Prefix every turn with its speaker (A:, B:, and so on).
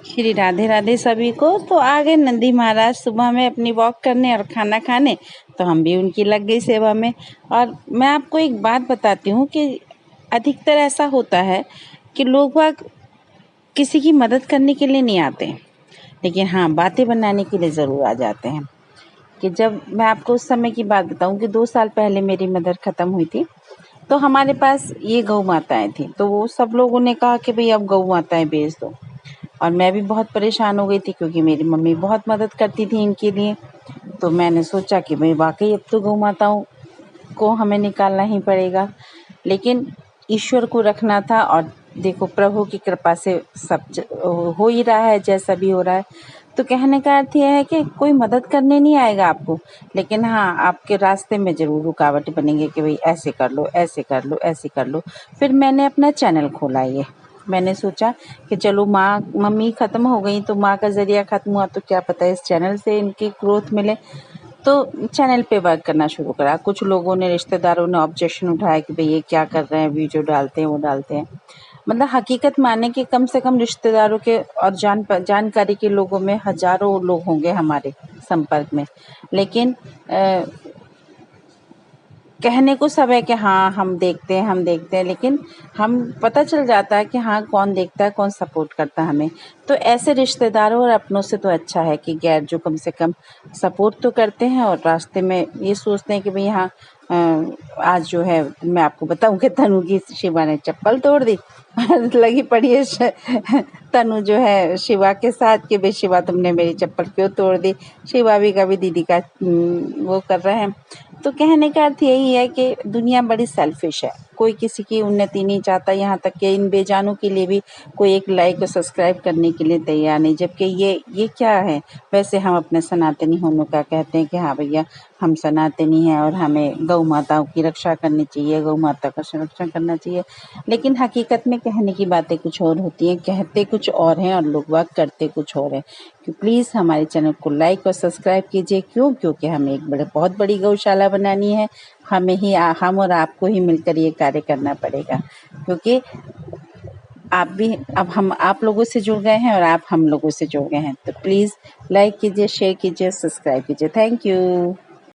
A: श्री राधे राधे सभी को। तो आ गए नंदी महाराज सुबह में अपनी वॉक करने और खाना खाने, तो हम भी उनकी लग गई सेवा में। और मैं आपको एक बात बताती हूँ कि अधिकतर ऐसा होता है कि लोग बाग किसी की मदद करने के लिए नहीं आते, लेकिन हाँ बातें बनाने के लिए ज़रूर आ जाते हैं। कि जब मैं आपको उस समय की बात बताऊं कि 2 साल पहले मेरी मदर ख़त्म हुई थी, तो हमारे पास ये गौ माताएं थी, तो वो सब लोगों ने कहा कि भाई अब गौ माताएं बेच दो। और मैं भी बहुत परेशान हो गई थी क्योंकि मेरी मम्मी बहुत मदद करती थी इनके लिए। तो मैंने सोचा कि भाई वाकई अब तो गौ माताओं को हमें निकालना ही पड़ेगा, लेकिन ईश्वर को रखना था। और देखो प्रभु की कृपा से सब हो ही रहा है, जैसा भी हो रहा है। तो कहने का अर्थ यह है कि कोई मदद करने नहीं आएगा आपको, लेकिन हाँ आपके रास्ते में ज़रूर रुकावट बनेंगे कि भाई ऐसे कर लो, ऐसे कर लो, ऐसे कर लो। फिर मैंने अपना चैनल खोला। ये मैंने सोचा कि चलो माँ मम्मी ख़त्म हो गई तो माँ का ज़रिया ख़त्म हुआ, तो क्या पता इस चैनल से इनकी ग्रोथ मिले। तो चैनल पे वर्क करना शुरू करा। कुछ लोगों ने, रिश्तेदारों ने ऑब्जेक्शन उठाया कि भाई ये क्या कर रहे हैं, वीडियो डालते हैं वो डालते हैं। मतलब हकीकत माने कि कम से कम रिश्तेदारों के और जानकारी के लोगों में हज़ारों लोग होंगे हमारे संपर्क में, लेकिन कहने को सब है कि हाँ हम देखते हैं, लेकिन हम पता चल जाता है कि हाँ कौन देखता है, कौन सपोर्ट करता है हमें। तो ऐसे रिश्तेदारों और अपनों से तो अच्छा है कि गैर जो कम से कम सपोर्ट तो करते हैं और रास्ते में ये सोचते हैं कि भाई हाँ आज जो है मैं आपको बताऊं कि तनु की शिवा ने चप्पल तोड़ दी। लगी पड़ी है तनु जो है शिवा के साथ कि भाई शिवा तुमने मेरी चप्पल क्यों तोड़ दी। शिवा भी कभी दीदी का वो कर रहे हैं। तो कहने का अर्थ यही है कि दुनिया बड़ी सेल्फिश है, कोई किसी की उन्नति नहीं चाहता, यहाँ तक कि इन बेजानों के लिए भी कोई एक लाइक और सब्सक्राइब करने के लिए तैयार नहीं। जबकि ये क्या है, वैसे हम अपने सनातनी होने का कहते हैं कि हाँ भैया हम सनातनी हैं और हमें गौ माताओं की रक्षा करनी चाहिए, गौ माता का संरक्षण करना चाहिए। लेकिन हकीकत में कहने की बातें कुछ और होती हैं, कहते कुछ और हैं और लोग बात करते कुछ और हैं। कि प्लीज़ हमारे चैनल को लाइक और सब्सक्राइब कीजिए। क्योंकि हमें एक बहुत बड़ी गौशाला बनानी है। हम और आपको ही मिलकर ये कार्य करना पड़ेगा, क्योंकि आप भी अब हम आप लोगों से जुड़ गए हैं और आप हम लोगों से जुड़ गए हैं। तो प्लीज़ लाइक कीजिए, शेयर कीजिए, सब्सक्राइब कीजिए। Thank you.